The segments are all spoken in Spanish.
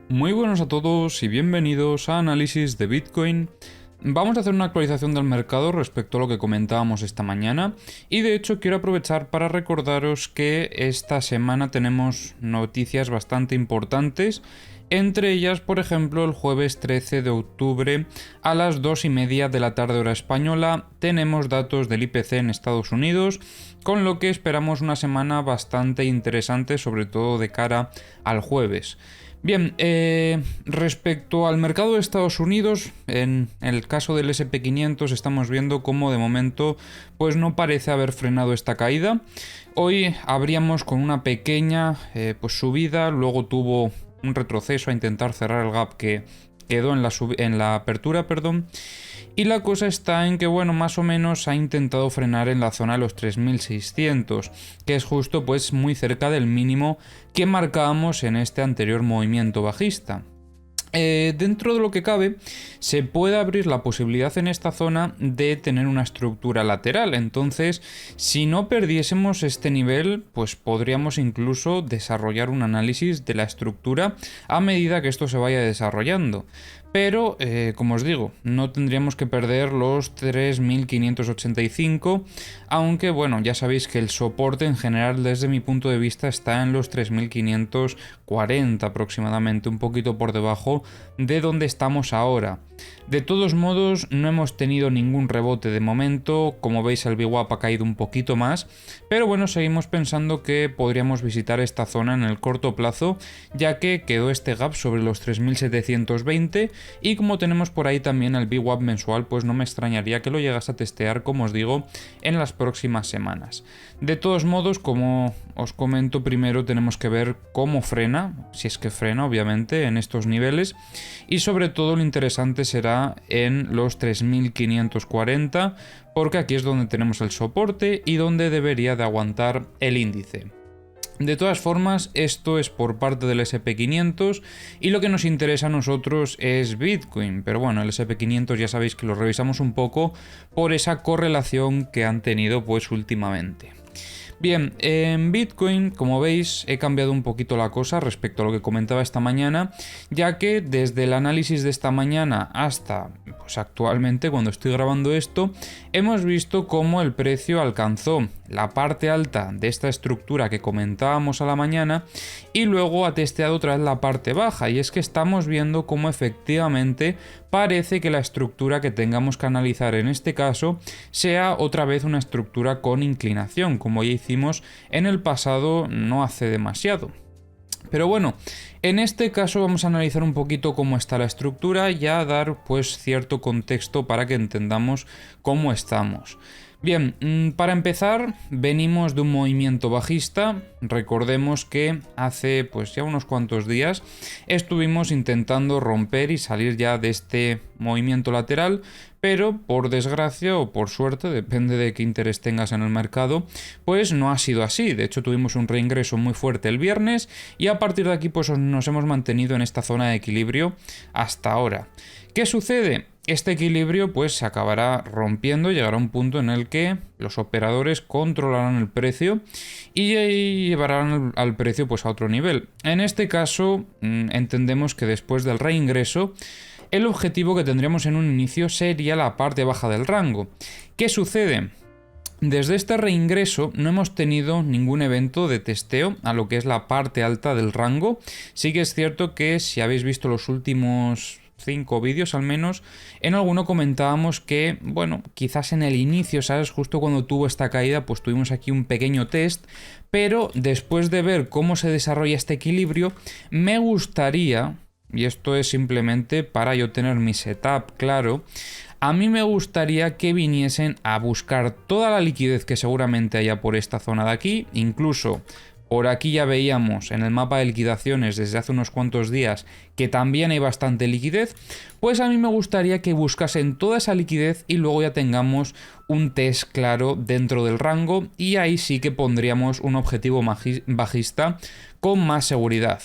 Muy buenos a todos y bienvenidos a Análisis de Bitcoin. Vamos a hacer una actualización del mercado respecto a lo que comentábamos esta mañana y de hecho quiero aprovechar para recordaros que esta semana tenemos noticias bastante importantes. Entre ellas, por ejemplo, el jueves 13 de octubre a las 2:30 de la tarde hora española tenemos datos del IPC en Estados Unidos, con lo que esperamos una semana bastante interesante, sobre todo de cara al jueves. Bien, respecto al mercado de Estados Unidos, en el caso del SP500 estamos viendo cómo de momento pues no parece haber frenado esta caída. Hoy abríamos con una pequeña pues subida, luego tuvo un retroceso a intentar cerrar el gap que quedó en la apertura, perdón. Y la cosa está en que, bueno, más o menos ha intentado frenar en la zona de los 3600, que es justo pues muy cerca del mínimo que marcábamos en este anterior movimiento bajista. Dentro de lo que cabe, se puede abrir la posibilidad en esta zona de tener una estructura lateral. Entonces, si no perdiésemos este nivel, pues podríamos incluso desarrollar un análisis de la estructura a medida que esto se vaya desarrollando. Pero, como os digo, no tendríamos que perder los 3.585, aunque bueno, ya sabéis que el soporte en general desde mi punto de vista está en los 3.540 aproximadamente, un poquito por debajo de donde estamos ahora. De todos modos, no hemos tenido ningún rebote de momento, como veis el VWAP ha caído un poquito más, pero bueno, seguimos pensando que podríamos visitar esta zona en el corto plazo, ya que quedó este gap sobre los 3.720 y como tenemos por ahí también el VWAP mensual, pues no me extrañaría que lo llegase a testear, como os digo, en las próximas semanas. De todos modos, como os comento, primero tenemos que ver cómo frena, si es que frena obviamente en estos niveles, y sobre todo lo interesante será en los 3.540, porque aquí es donde tenemos el soporte y donde debería de aguantar el índice. De todas formas, esto es por parte del SP500 y lo que nos interesa a nosotros es Bitcoin, pero bueno, el SP500 ya sabéis que lo revisamos un poco por esa correlación que han tenido pues últimamente. Bien, en Bitcoin, como veis, he cambiado un poquito la cosa respecto a lo que comentaba esta mañana, ya que desde el análisis de esta mañana hasta pues actualmente, cuando estoy grabando esto, hemos visto cómo el precio alcanzó la parte alta de esta estructura que comentábamos a la mañana y luego ha testeado otra vez la parte baja, y es que estamos viendo cómo efectivamente parece que la estructura que tengamos que analizar en este caso sea otra vez una estructura con inclinación, como ya hicimos en el pasado no hace demasiado. Pero bueno, en este caso vamos a analizar un poquito cómo está la estructura y a dar pues cierto contexto para que entendamos cómo estamos. Bien, para empezar, venimos de un movimiento bajista. Recordemos que hace pues ya unos cuantos días estuvimos intentando romper y salir ya de este movimiento lateral, pero por desgracia o por suerte, depende de qué interés tengas en el mercado, pues no ha sido así. De hecho, tuvimos un reingreso muy fuerte el viernes y a partir de aquí pues nos hemos mantenido en esta zona de equilibrio hasta ahora. ¿Qué sucede? Este equilibrio pues se acabará rompiendo, llegará a un punto en el que los operadores controlarán el precio y llevarán al precio pues a otro nivel. En este caso entendemos que después del reingreso el objetivo que tendríamos en un inicio sería la parte baja del rango. ¿Qué sucede? Desde este reingreso no hemos tenido ningún evento de testeo a lo que es la parte alta del rango. Sí que es cierto que si habéis visto los últimos 5 vídeos al menos, en alguno comentábamos que, bueno, quizás en el inicio, ¿sabes? Justo cuando tuvo esta caída, pues tuvimos aquí un pequeño test, pero después de ver cómo se desarrolla este equilibrio, me gustaría, y esto es simplemente para yo tener mi setup claro, a mí me gustaría que viniesen a buscar toda la liquidez que seguramente haya por esta zona de aquí, incluso por aquí ya veíamos en el mapa de liquidaciones desde hace unos cuantos días que también hay bastante liquidez, pues a mí me gustaría que buscasen toda esa liquidez y luego ya tengamos un test claro dentro del rango y ahí sí que pondríamos un objetivo bajista con más seguridad.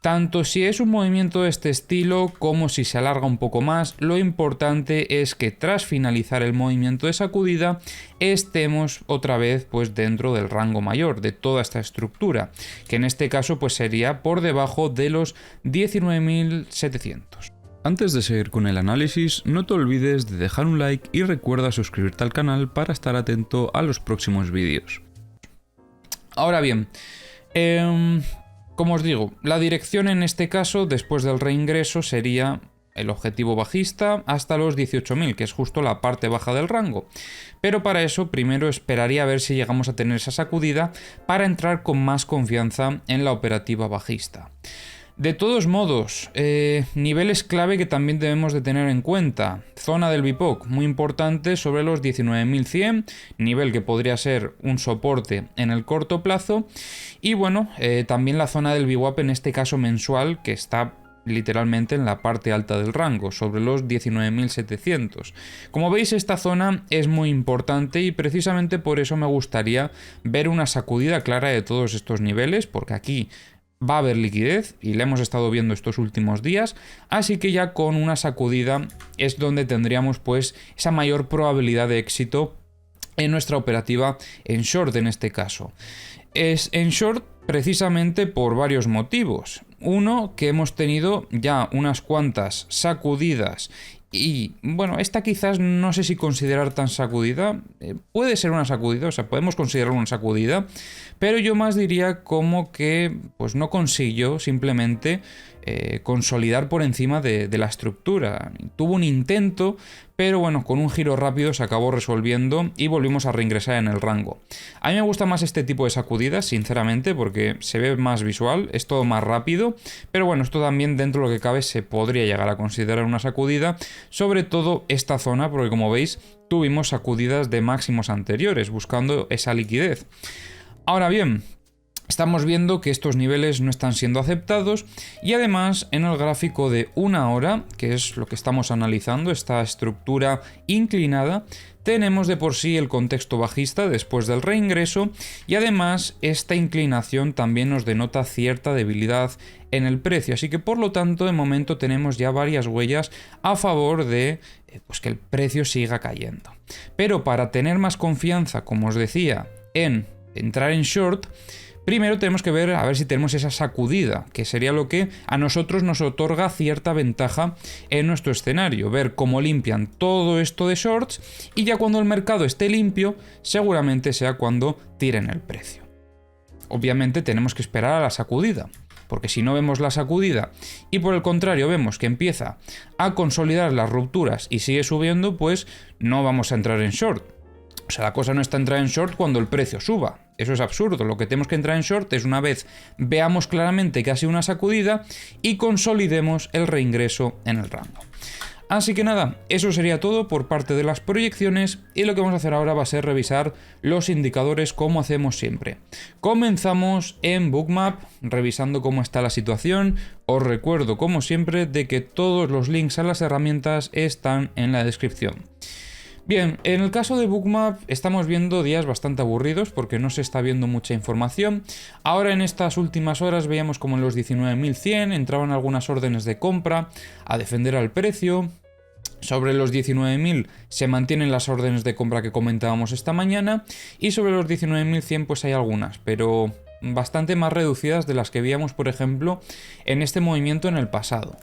Tanto si es un movimiento de este estilo como si se alarga un poco más, lo importante es que tras finalizar el movimiento de sacudida estemos otra vez pues dentro del rango mayor de toda esta estructura, que en este caso pues sería por debajo de los 19.700. Antes de seguir con el análisis, no te olvides de dejar un like y recuerda suscribirte al canal para estar atento a los próximos vídeos. Ahora bien, como os digo, la dirección en este caso, después del reingreso, sería el objetivo bajista hasta los 18.000, que es justo la parte baja del rango. Pero para eso, primero esperaría a ver si llegamos a tener esa sacudida para entrar con más confianza en la operativa bajista. De todos modos, niveles clave que también debemos de tener en cuenta. Zona del BIPOC, muy importante, sobre los 19.100, nivel que podría ser un soporte en el corto plazo. Y bueno, también la zona del VWAP, en este caso mensual, que está literalmente en la parte alta del rango, sobre los 19.700. Como veis, esta zona es muy importante y precisamente por eso me gustaría ver una sacudida clara de todos estos niveles, porque aquí va a haber liquidez y la hemos estado viendo estos últimos días, así que ya con una sacudida es donde tendríamos pues esa mayor probabilidad de éxito en nuestra operativa en short en este caso. Es en short precisamente por varios motivos. Uno, que hemos tenido ya unas cuantas sacudidas y bueno, esta quizás no sé si considerar tan sacudida, puede ser una sacudida, o sea, podemos considerar una sacudida, pero yo más diría como que pues no consiguió simplemente consolidar por encima de la estructura. Tuvo un intento, pero bueno, con un giro rápido se acabó resolviendo y volvimos a reingresar en el rango. A mí me gusta más este tipo de sacudidas, sinceramente, porque se ve más visual, es todo más rápido, pero bueno, esto también dentro de lo que cabe se podría llegar a considerar una sacudida, sobre todo esta zona, porque como veis, tuvimos sacudidas de máximos anteriores, buscando esa liquidez. Ahora bien, estamos viendo que estos niveles no están siendo aceptados y además en el gráfico de una hora, que es lo que estamos analizando, esta estructura inclinada, tenemos de por sí el contexto bajista después del reingreso y además esta inclinación también nos denota cierta debilidad en el precio, así que por lo tanto de momento tenemos ya varias huellas a favor de pues que el precio siga cayendo. Pero para tener más confianza, como os decía, en entrar en short, primero tenemos que ver a ver si tenemos esa sacudida, que sería lo que a nosotros nos otorga cierta ventaja en nuestro escenario, ver cómo limpian todo esto de shorts y ya cuando el mercado esté limpio, seguramente sea cuando tiren el precio. Obviamente tenemos que esperar a la sacudida, porque si no vemos la sacudida y por el contrario vemos que empieza a consolidar las rupturas y sigue subiendo, pues no vamos a entrar en short. O sea, la cosa no está entrar en short cuando el precio suba. Eso es absurdo. Lo que tenemos que entrar en short es una vez veamos claramente que ha sido una sacudida y consolidemos el reingreso en el rango. Así que nada, eso sería todo por parte de las proyecciones y lo que vamos a hacer ahora va a ser revisar los indicadores como hacemos siempre. Comenzamos en Bookmap, revisando cómo está la situación. Os recuerdo como siempre de que todos los links a las herramientas están en la descripción. Bien, en el caso de Bookmap estamos viendo días bastante aburridos porque no se está viendo mucha información. Ahora en estas últimas horas veíamos como en los 19.100 entraban algunas órdenes de compra a defender al precio. Sobre los 19.000 se mantienen las órdenes de compra que comentábamos esta mañana y sobre los 19.100 pues hay algunas, pero bastante más reducidas de las que veíamos, por ejemplo, en este movimiento en el pasado.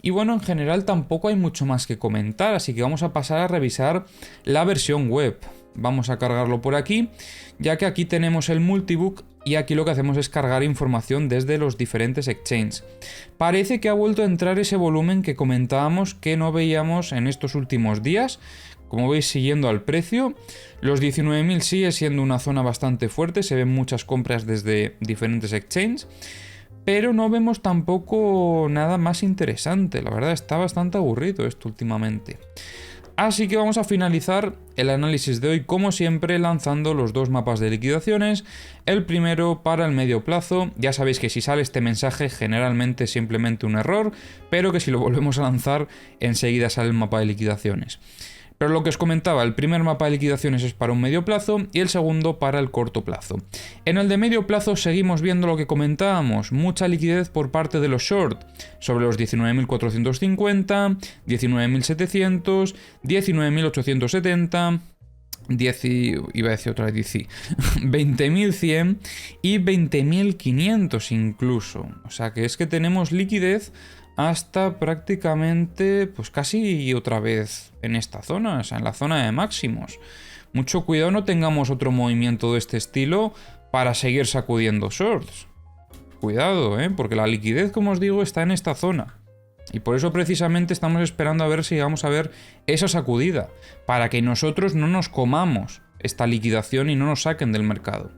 Y bueno, en general tampoco hay mucho más que comentar, así que vamos a pasar a revisar la versión web. Vamos a cargarlo por aquí, ya que aquí tenemos el multibook y aquí lo que hacemos es cargar información desde los diferentes exchanges. Parece que ha vuelto a entrar ese volumen que comentábamos que no veíamos en estos últimos días. Como veis, siguiendo al precio, los 19.000 sigue siendo una zona bastante fuerte, se ven muchas compras desde diferentes exchanges. Pero no vemos tampoco nada más interesante, la verdad está bastante aburrido esto últimamente. Así que vamos a finalizar el análisis de hoy como siempre lanzando los dos mapas de liquidaciones. El primero para el medio plazo, ya sabéis que si sale este mensaje generalmente es simplemente un error, pero que si lo volvemos a lanzar enseguida sale el mapa de liquidaciones. Pero lo que os comentaba, el primer mapa de liquidaciones es para un medio plazo y el segundo para el corto plazo. En el de medio plazo seguimos viendo lo que comentábamos, mucha liquidez por parte de los short, sobre los 19.450, 19.700, 19.870... iba a decir otra vez 20.100 y 20.500 incluso. O sea que es que tenemos liquidez hasta prácticamente, pues casi otra vez en esta zona, o sea, en la zona de máximos. Mucho cuidado, no tengamos otro movimiento de este estilo para seguir sacudiendo shorts. Cuidado, porque la liquidez, como os digo, está en esta zona. Y por eso precisamente estamos esperando a ver si vamos a ver esa sacudida, para que nosotros no nos comamos esta liquidación y no nos saquen del mercado.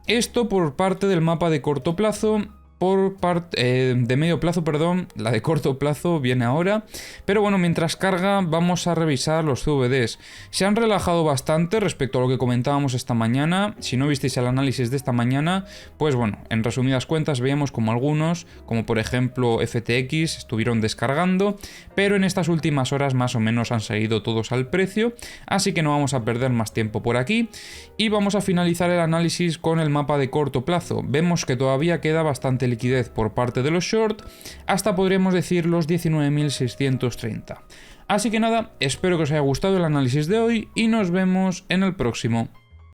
Esto por parte del mapa de corto plazo. Por parte de medio plazo, perdón, la de corto plazo viene ahora. Pero bueno, mientras carga vamos a revisar los CVDs. Se han relajado bastante respecto a lo que comentábamos esta mañana. Si no visteis el análisis de esta mañana, pues bueno, en resumidas cuentas veíamos como algunos, como por ejemplo FTX, estuvieron descargando, pero en estas últimas horas más o menos han seguido todos al precio, así que no vamos a perder más tiempo por aquí. Y vamos a finalizar el análisis con el mapa de corto plazo. Vemos que todavía queda bastante liquidez por parte de los short, hasta podríamos decir los 19.630. Así que nada, espero que os haya gustado el análisis de hoy y nos vemos en el próximo.